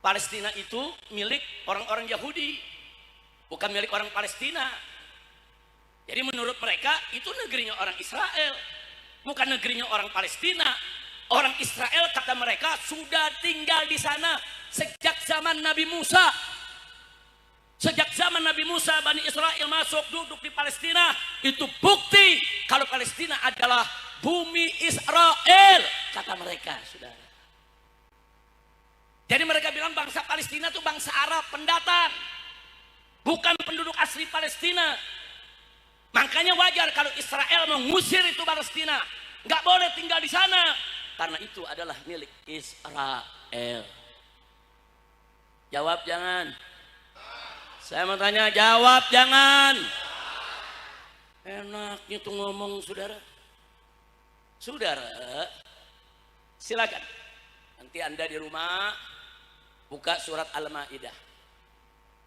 Palestina itu milik orang-orang Yahudi, bukan milik orang Palestina. Jadi menurut mereka itu negerinya orang Israel, bukan negerinya orang Palestina. Orang Israel kata mereka sudah tinggal di sana sejak zaman Nabi Musa. Sejak zaman Nabi Musa, Bani Israel masuk duduk di Palestina. Itu bukti kalau Palestina adalah bumi Israel, kata mereka, saudara. Jadi mereka bilang bangsa Palestina itu bangsa Arab pendatang, bukan penduduk asli Palestina. Makanya wajar kalau Israel mengusir itu Palestina, nggak boleh tinggal di sana, karena itu adalah milik Israel. Jawab jangan. Saya mau tanya, jawab jangan. Enaknya tuh ngomong, saudara. Saudara, silakan. Nanti Anda di rumah buka surat Al-Maidah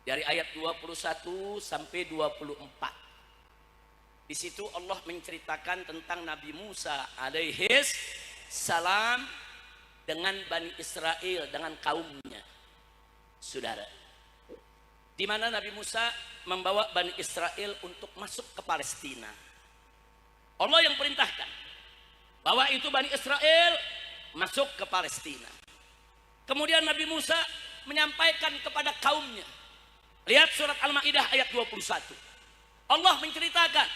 dari ayat 21 sampai 24. Di situ Allah menceritakan tentang Nabi Musa alaihis salam dengan Bani Israel, dengan kaumnya. Saudara, di mana Nabi Musa membawa Bani Israel untuk masuk ke Palestina. Allah yang perintahkan bahwa itu Bani Israel masuk ke Palestina. Kemudian Nabi Musa menyampaikan kepada kaumnya. Lihat surat Al-Maidah ayat 21. Allah menceritakan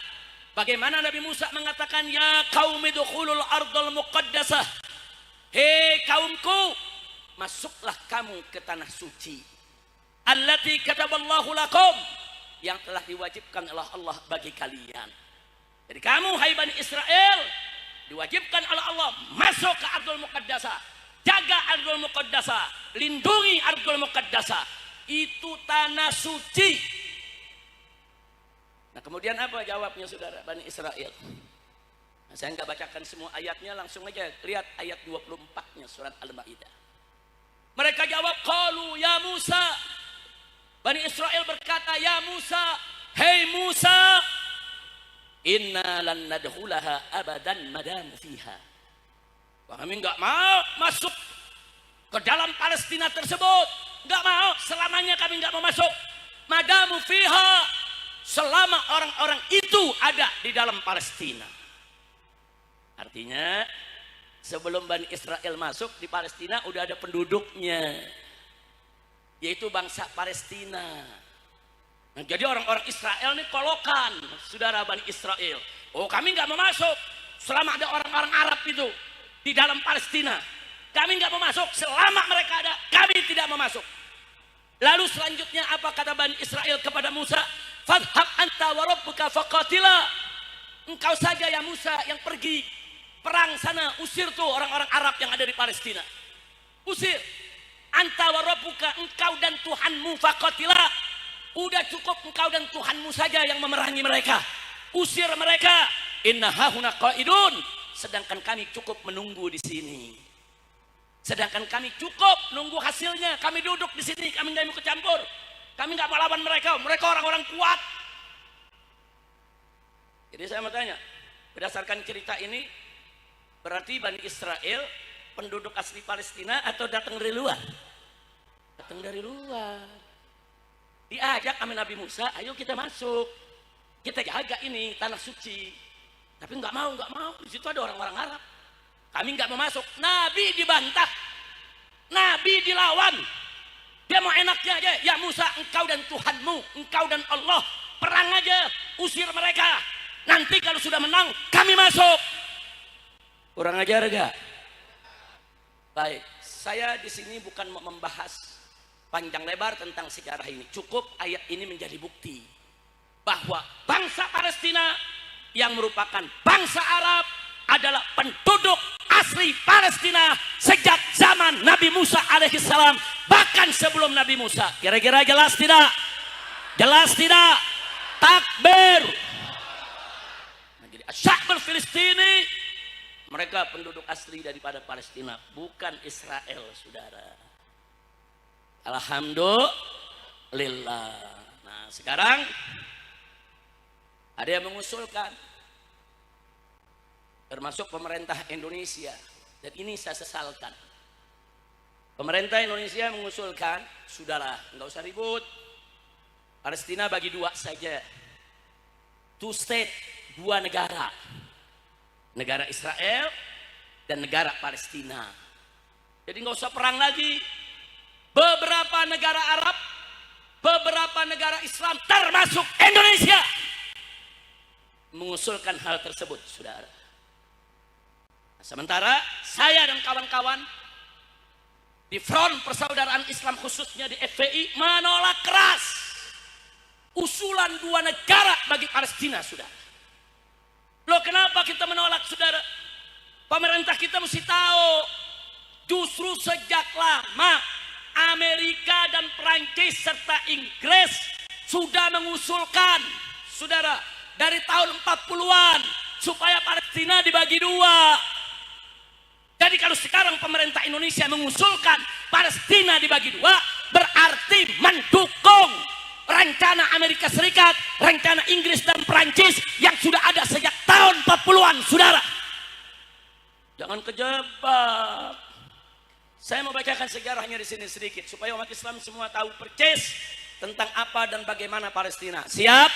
bagaimana Nabi Musa mengatakan, ya qaumi dukhulul ardal muqaddasah. Hei kaumku, masuklah kamu ke tanah suci. Allati kataballahu lakum, yang telah diwajibkan oleh Allah bagi kalian. Jadi kamu hai Bani Israel diwajibkan oleh Allah masuk ke Ardul Muqaddasah. Jaga Ardul Muqaddasah, lindungi Ardul Muqaddasah. Itu tanah suci. Nah, kemudian apa jawabnya saudara Bani Israel? Nah, saya nggak bacakan semua ayatnya, langsung aja lihat ayat 24-nya surat Al-Maidah. Mereka jawab, qalu ya Musa. Bani Israel berkata, ya Musa, hei Musa, inna lan nadkhulaha abadan madam fiha. Kami nggak mau masuk ke dalam Palestina tersebut, nggak mau, selamanya kami nggak mau masuk. Madamu fiha, selama orang-orang itu ada di dalam Palestina. Artinya sebelum Bani Israel masuk di Palestina udah ada penduduknya, yaitu bangsa Palestina. Nah, jadi orang-orang Israel ini kolokan, saudara Bani Israel. Oh, kami nggak mau masuk selama ada orang-orang Arab itu di dalam Palestina. Kami nggak mau masuk selama mereka ada. Kami tidak mau masuk. Lalu selanjutnya apa kata Bani Israel kepada Musa? Fadhhab anta wa rabbuka faqatila. Engkau saja ya Musa yang pergi perang sana, usir tuh orang-orang Arab yang ada di Palestina. Usir. Anta wa rabbuka, engkau dan Tuhanmu faqatila. Udah cukup engkau dan Tuhanmu saja yang memerangi mereka. Usir mereka. Inna hahuna qaidun. Sedangkan kami cukup menunggu di sini. Sedangkan kami cukup nunggu hasilnya. Kami duduk di sini, kami nggak mau ikut campur. Kami nggak mau lawan mereka. Mereka orang-orang kuat. Jadi saya mau tanya, berdasarkan cerita ini, berarti Bani Israel penduduk asli Palestina atau datang dari luar? Datang dari luar. Diajak sama Nabi Musa, ayo kita masuk, kita jaga ini tanah suci. Tapi nggak mau. Di situ ada orang-orang Arab. Kami nggak mau masuk. Nabi dibantah, Nabi dilawan. Dia mau enaknya aja. Ya Musa, engkau dan Tuhanmu, engkau dan Allah, perang aja, usir mereka. Nanti kalau sudah menang, kami masuk. Kurang ajar gak? Baik, saya di sini bukan mau membahas panjang lebar tentang sejarah ini. Cukup ayat ini menjadi bukti bahwa bangsa Palestina yang merupakan bangsa Arab adalah penduduk asli Palestina sejak zaman Nabi Musa alaihissalam, bahkan sebelum Nabi Musa. Kira-kira jelas tidak? Jelas tidak? Takbir. Nah, jadi Asy'abul Filistini, mereka penduduk asli daripada Palestina, bukan Israel, saudara. Alhamdulillah. Nah, sekarang ada yang mengusulkan, termasuk pemerintah Indonesia, dan ini saya sesalkan, Pemerintah Indonesia mengusulkan, sudahlah, nggak usah ribut. Palestina bagi dua saja. Two state, dua negara. Negara Israel dan negara Palestina. Jadi nggak usah perang lagi. Beberapa negara Arab, beberapa negara Islam, termasuk Indonesia, mengusulkan hal tersebut, saudara. Sementara saya dan kawan-kawan di Front Persaudaraan Islam, khususnya di FPI, menolak keras usulan dua negara bagi Palestina, saudara. Loh, kenapa kita menolak, saudara? Pemerintah kita mesti tahu, justru sejak lama Amerika dan Perancis serta Inggris sudah mengusulkan, saudara, dari tahun 40-an supaya Palestina dibagi dua. Jadi kalau sekarang pemerintah Indonesia mengusulkan Palestina dibagi dua, berarti mendukung rencana Amerika Serikat, rencana Inggris dan Perancis yang sudah ada sejak tahun 40-an, saudara. Jangan kejebak. Saya mau bacakan sejarahnya di sini sedikit supaya umat Islam semua tahu percis tentang apa dan bagaimana Palestina. Siap?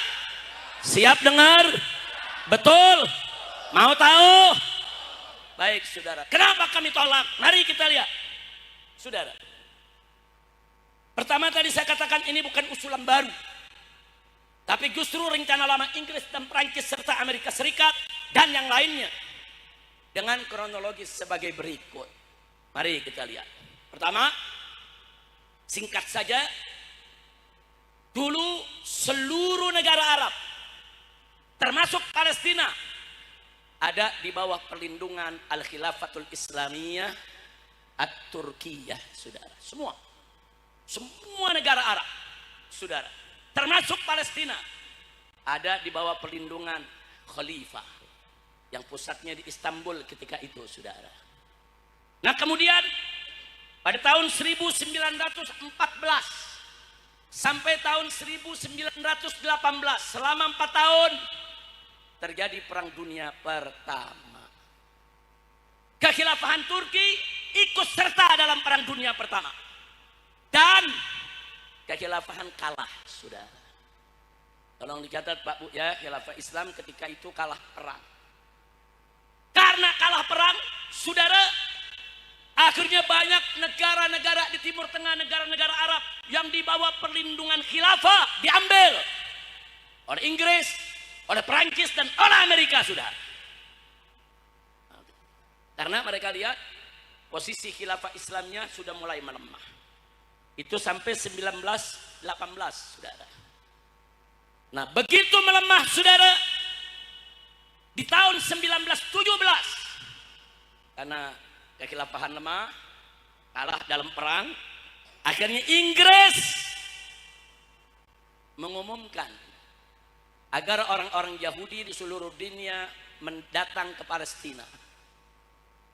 Siap dengar? Betul? Mau tahu? Baik, saudara. Kenapa kami tolak? Mari kita lihat, saudara. Pertama tadi saya katakan ini bukan usulan baru, tapi justru rencana lama Inggris dan Prancis serta Amerika Serikat dan yang lainnya, dengan kronologis sebagai berikut. Mari kita lihat. Pertama, singkat saja, dulu seluruh negara Arab, termasuk Palestina, ada di bawah perlindungan Al-Khilafatul Islamiyah At-Turkiyah, saudara. Semua negara Arab, saudara, termasuk Palestina, ada di bawah perlindungan Khalifah yang pusatnya di Istanbul ketika itu, saudara. Nah, kemudian pada tahun 1914 sampai tahun 1918, selama 4 tahun terjadi Perang Dunia Pertama. Kekhilafahan Turki ikut serta dalam Perang Dunia Pertama dan kekhilafahan kalah, saudara. Tolong dicatat Pak Bu ya, khilafah Islam ketika itu kalah perang. Karena kalah perang, saudara, akhirnya banyak negara-negara di Timur Tengah, negara-negara Arab yang di bawah perlindungan khilafah diambil oleh Inggris, oleh Perancis dan oleh Amerika, saudara. Karena mereka lihat posisi khilafah Islamnya sudah mulai melemah. Itu sampai 1918, saudara. Nah, begitu melemah, saudara, di tahun 1917, karena kekhilafahan lemah, kalah dalam perang, akhirnya Inggris mengumumkan agar orang-orang Yahudi di seluruh dunia mendatang ke Palestina.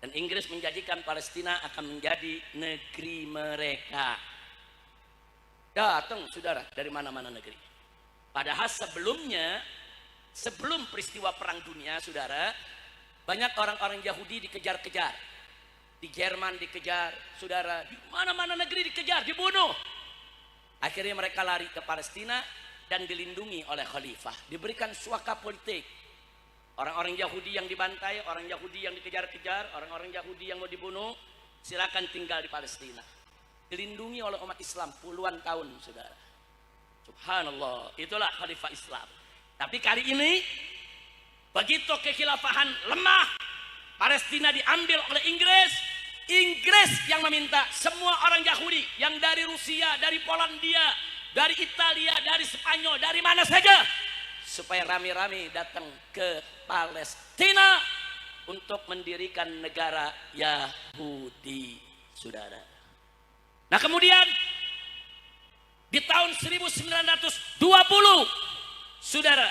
Dan Inggris menjanjikan Palestina akan menjadi negeri mereka. Datang, saudara, dari mana-mana negeri. Padahal sebelumnya, sebelum peristiwa Perang Dunia, saudara, banyak orang-orang Yahudi dikejar-kejar. Di Jerman dikejar, saudara, di mana-mana negeri dikejar, dibunuh. Akhirnya mereka lari ke Palestina dan dilindungi oleh khalifah, diberikan suaka politik. Orang-orang Yahudi yang dibantai, orang Yahudi yang dikejar-kejar, orang-orang Yahudi yang mau dibunuh, silakan tinggal di Palestina. Dilindungi oleh umat Islam puluhan tahun, saudara. Subhanallah, itulah khalifah Islam. Tapi kali ini, begitu kekhilafahan lemah, Palestina diambil oleh Inggris. Inggris yang meminta semua orang Yahudi yang dari Rusia, dari Polandia, dari Italia, dari Spanyol, dari mana saja, supaya rame-rame datang ke Palestina untuk mendirikan negara Yahudi, saudara. Nah, kemudian di tahun 1920, saudara,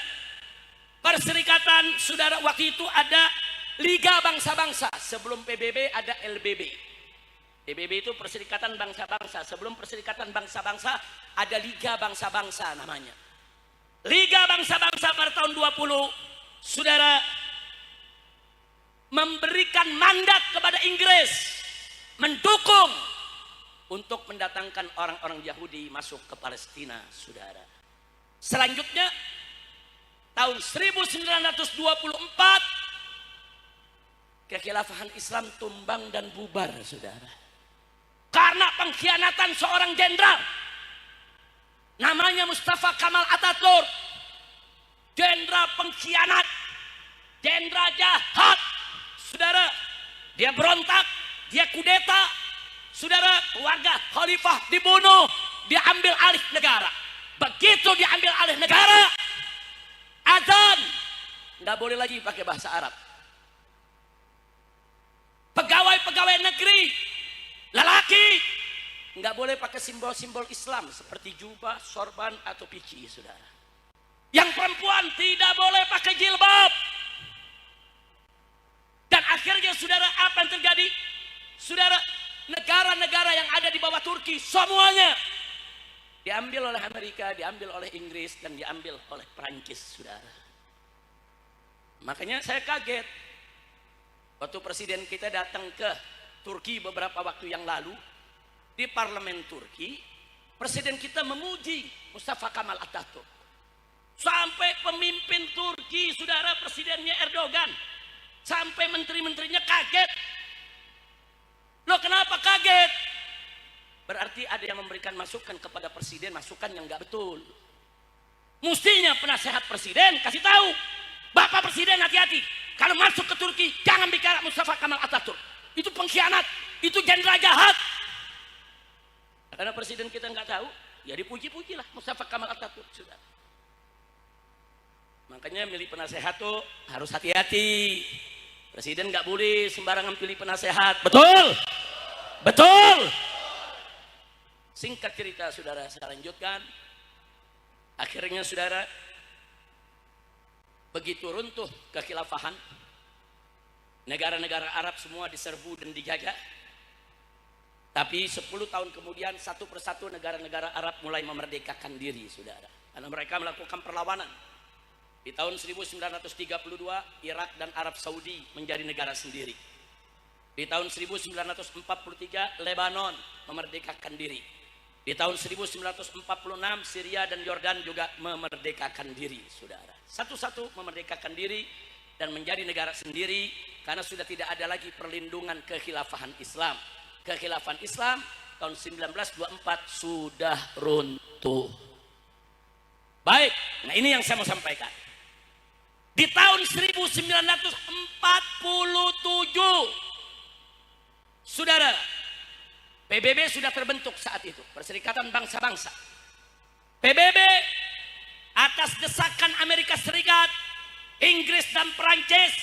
perserikatan, saudara, waktu itu ada Liga Bangsa-Bangsa. Sebelum PBB ada LBB. PBB itu Perserikatan Bangsa-Bangsa. Sebelum Perserikatan Bangsa-Bangsa ada Liga Bangsa-Bangsa namanya. Liga Bangsa-Bangsa pada tahun 20, saudara, memberikan mandat kepada Inggris mendukung untuk mendatangkan orang-orang Yahudi masuk ke Palestina, saudara. Selanjutnya tahun 1924 kekhilafahan Islam tumbang dan bubar, saudara. Karena pengkhianatan seorang jenderal namanya Mustafa Kamal Atatürk. Jenderal pengkhianat, jenderal jahat, saudara. Dia berontak, dia kudeta, saudara. Keluarga khalifah dibunuh, dia ambil alih negara. Begitu diambil alih negara, azan nggak boleh lagi pakai bahasa Arab. Pegawai-pegawai negeri lelaki nggak boleh pakai simbol-simbol Islam seperti jubah, sorban atau pici, saudara. Yang perempuan tidak boleh pakai jilbab. Dan akhirnya, saudara, apa yang terjadi? Saudara, negara-negara yang ada di bawah Turki semuanya diambil oleh Amerika, diambil oleh Inggris, dan diambil oleh Perancis, saudara. Makanya saya kaget waktu presiden kita datang ke Turki beberapa waktu yang lalu. Di parlemen Turki, presiden kita memuji Mustafa Kamal Atatürk. Sampai pemimpin Turki, saudara, presidennya Erdogan, sampai menteri-menterinya kaget. Loh, kenapa kaget? Berarti ada yang memberikan masukan kepada presiden, masukan yang nggak betul. Mestinya penasehat presiden kasih tahu, Bapak Presiden, hati-hati, kalau masuk ke Turki jangan bicara Mustafa Kamal Atatürk. Itu pengkhianat, itu jenderal jahat. Karena presiden kita nggak tahu, ya dipuji-pujilah Mustafa Kamal Atatürk, sudah. Makanya milih penasehat tuh harus hati-hati. Presiden nggak boleh sembarangan pilih penasehat. Betul? Betul? Singkat cerita, saudara, saya lanjutkan. Akhirnya, saudara, begitu runtuh kekhilafahan, negara-negara Arab semua diserbu dan dijajah. Tapi 10 tahun kemudian satu persatu negara-negara Arab mulai memerdekakan diri, saudara. Karena mereka melakukan perlawanan. Di tahun 1932 Irak dan Arab Saudi menjadi negara sendiri. Di tahun 1943 Lebanon memerdekakan diri. Di tahun 1946 Syria dan Yordan juga memerdekakan diri, saudara. Satu-satu memerdekakan diri dan menjadi negara sendiri karena sudah tidak ada lagi perlindungan kekhilafahan Islam. Kekhilafahan Islam tahun 1924 sudah runtuh. Baik, nah ini yang saya mau sampaikan. Di tahun 1947, saudara, PBB sudah terbentuk saat itu, Perserikatan Bangsa-Bangsa. PBB atas desakan Amerika Serikat, Inggris dan Perancis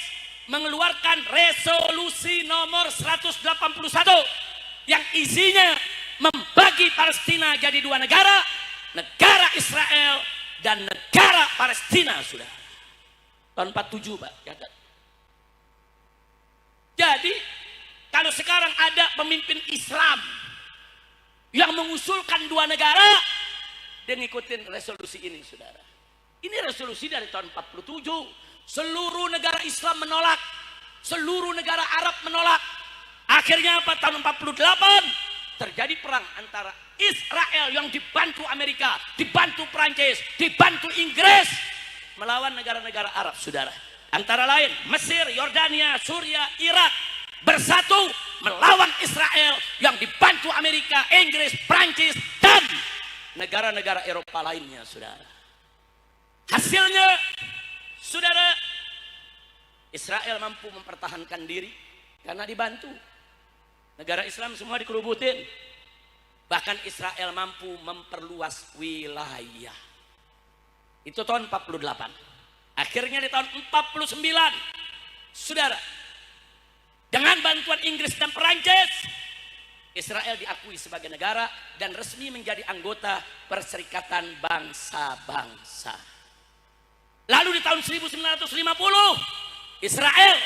mengeluarkan resolusi nomor 181 yang isinya membagi Palestina jadi 2 negara, negara Israel dan negara Palestina, sudah. Tahun 47, Pak. Jadi kalau sekarang ada pemimpin Islam yang mengusulkan 2 negara, dia ngikutin resolusi ini, saudara. Ini resolusi dari tahun 47. Seluruh negara Islam menolak, seluruh negara Arab menolak. Akhirnya apa? Tahun 48 terjadi perang antara Israel yang dibantu Amerika, dibantu Prancis, dibantu Inggris melawan negara-negara Arab, saudara. Antara lain Mesir, Yordania, Suriah, Irak bersatu melawan Israel yang dibantu Amerika, Inggris, Prancis dan negara-negara Eropa lainnya, saudara. Hasilnya, saudara, Israel mampu mempertahankan diri karena dibantu. Negara Islam semua dikerubutin. Bahkan Israel mampu memperluas wilayah. Itu tahun 48. Akhirnya di tahun 49, saudara, dengan bantuan Inggris dan Perancis, Israel diakui sebagai negara dan resmi menjadi anggota Perserikatan Bangsa-Bangsa. Lalu di tahun 1950, Israel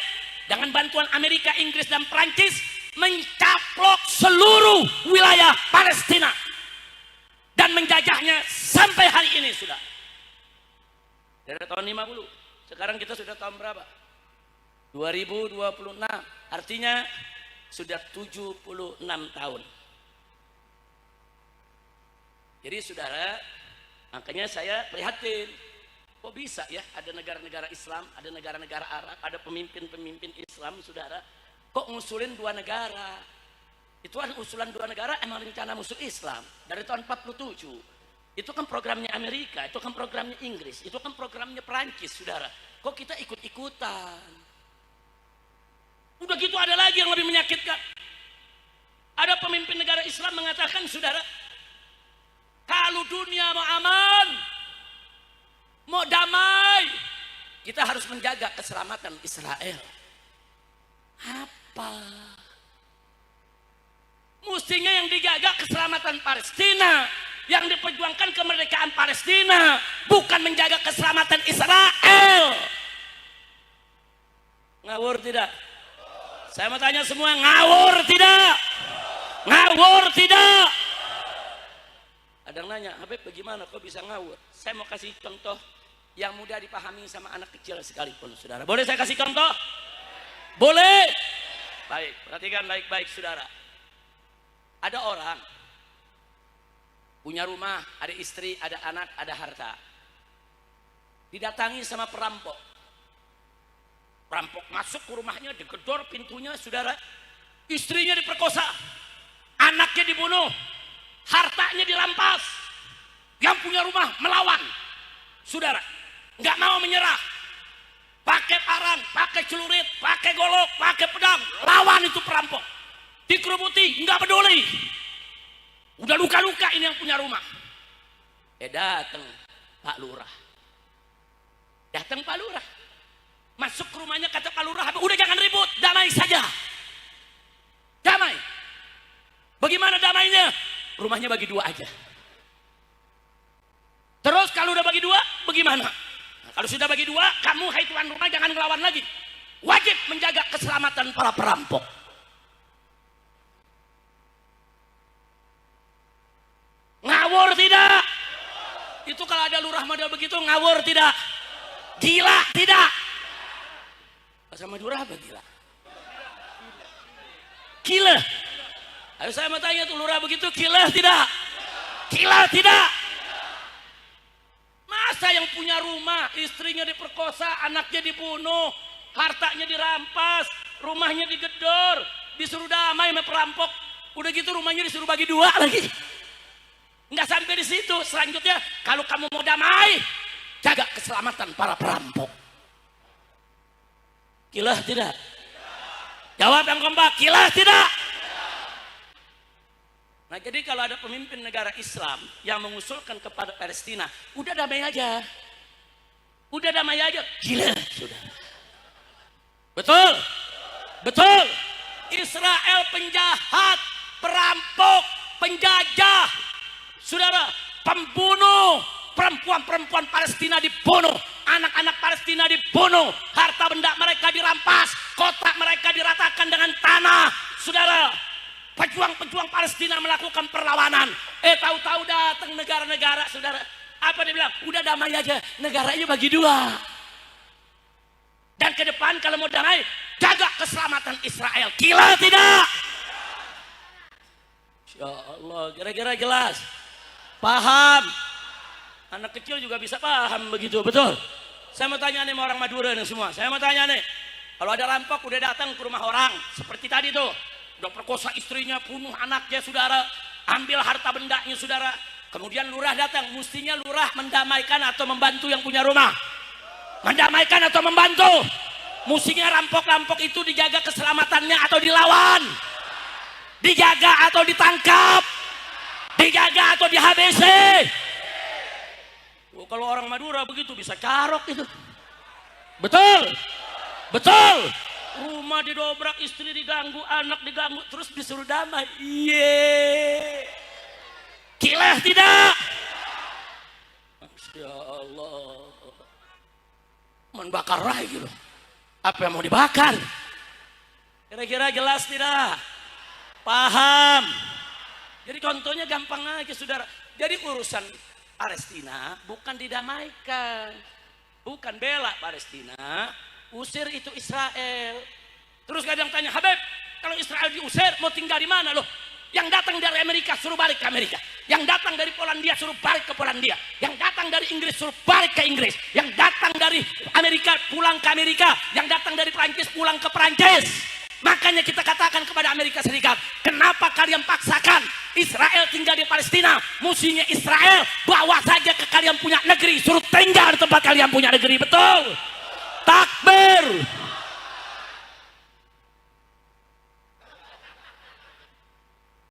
dengan bantuan Amerika, Inggris dan Perancis mencaplok seluruh wilayah Palestina dan menjajahnya sampai hari ini, sudah. Dari tahun 50, sekarang kita sudah tahun berapa? 2026, artinya sudah 76 tahun. Jadi saudara, makanya saya prihatin. Kok bisa ya ada negara-negara Islam, ada negara-negara Arab, ada pemimpin-pemimpin Islam, saudara, kok ngusulin dua negara? Itu kan usulan dua negara emang rencana musuh Islam dari tahun 47. Itu kan programnya Amerika, itu kan programnya Inggris, itu kan programnya Perancis, saudara. Kok kita ikut-ikutan? Udah gitu ada lagi yang lebih menyakitkan. Ada pemimpin negara Islam mengatakan, saudara, kalau dunia mau aman, mau damai, kita harus menjaga keselamatan Israel. Apa? Mestinya yang dijaga keselamatan Palestina, yang diperjuangkan kemerdekaan Palestina, bukan menjaga keselamatan Israel. Ngawur tidak? Saya mau tanya semua, ngawur tidak? Ngawur tidak? Ada yang nanya, Habib bagaimana kok bisa ngawur? Saya mau kasih contoh yang mudah dipahami sama anak kecil sekalipun, saudara. Boleh saya kasih contoh? Boleh? Baik, perhatikan baik-baik, saudara. Ada orang punya rumah, ada istri, ada anak, ada harta. Didatangi sama perampok. Perampok masuk ke rumahnya, digedor pintunya, saudara. Istrinya diperkosa, anaknya dibunuh, hartanya dirampas. Yang punya rumah melawan, saudara, nggak mau menyerah. Pakai parang, pakai celurit, pakai golok, pakai pedang, lawan itu perampok. Dikerubuti, nggak peduli. Udah luka-luka ini yang punya rumah. Datang Pak Lurah. Datang Pak Lurah. Masuk ke rumahnya, kata Pak Lurah, udah jangan ribut, damai saja. Damai. Bagaimana damainya? Rumahnya bagi dua aja. Terus kalau udah bagi dua, bagaimana? Nah, kalau sudah bagi dua, kamu hai tuan rumah jangan ngelawan lagi. Wajib menjaga keselamatan para perampok. Ngawur tidak? Itu kalau ada lurah model begitu, ngawur tidak? Gila tidak? Bahasa Madura apa gila? Gila. Ayo saya mau tanya tuh, lurah begitu gila tidak? Gila tidak? Masa yang punya rumah, istrinya diperkosa, anaknya dibunuh, hartanya dirampas, rumahnya digedor, disuruh damai sama perampok, udah gitu rumahnya disuruh bagi dua lagi. Nggak sampai di situ, selanjutnya kalau kamu mau damai, jaga keselamatan para perampok. Gila tidak? Jawab yang kompak, gila tidak? Nah jadi kalau ada pemimpin negara Islam yang mengusulkan kepada Palestina, udah damai aja. Udah damai aja. Gila, sudah. Betul? Betul. Israel penjahat, perampok, penjajah. Saudara, pembunuh, perempuan-perempuan Palestina dibunuh, anak-anak Palestina dibunuh, harta benda mereka dirampas, kota mereka diratakan dengan tanah. Saudara, pejuang-pejuang Palestina melakukan perlawanan. Tahu-tahu datang negara-negara, saudara, apa dia bilang? Udah damai aja, negaranya bagi dua. Dan ke depan kalau mau damai, jaga keselamatan Israel. Gila tidak? Insya Allah, kira-kira jelas. Paham? Anak kecil juga bisa paham begitu, betul? Saya mau tanya nih sama orang Madura nih semua. Saya mau tanya nih, kalau ada rampok udah datang ke rumah orang, seperti tadi tuh, udah perkosa istrinya, bunuh anaknya, saudara, ambil harta bendanya, saudara. Kemudian lurah datang, mestinya lurah mendamaikan atau membantu yang punya rumah? Mendamaikan atau membantu? Mestinya rampok-rampok itu dijaga keselamatannya atau dilawan? Dijaga atau ditangkap? Dijaga atau dihabisi? Oh, kalau orang Madura begitu bisa carok itu. Betul? Betul? Rumah didobrak, istri diganggu, anak diganggu, terus disuruh damai. Iye. Gila tidak? Masya Allah. Membakar lagi loh. Apa yang mau dibakar? Kira-kira jelas tidak? Paham? Jadi contohnya gampang aja, saudara. Jadi urusan Palestina bukan didamaikan, bukan bela Palestina, usir itu Israel. Terus kadang tanya, Habib, kalau Israel diusir mau tinggal di mana loh? Yang datang dari Amerika suruh balik ke Amerika. Yang datang dari Polandia suruh balik ke Polandia. Yang datang dari Inggris suruh balik ke Inggris. Yang datang dari Amerika pulang ke Amerika. Yang datang dari Perancis pulang ke Perancis. Makanya kita katakan kepada Amerika Serikat, kenapa kalian paksakan Israel tinggal di Palestina? Musuhnya Israel bawa saja ke kalian punya negeri, suruh tinggal di tempat kalian punya negeri. Betul? Takbir.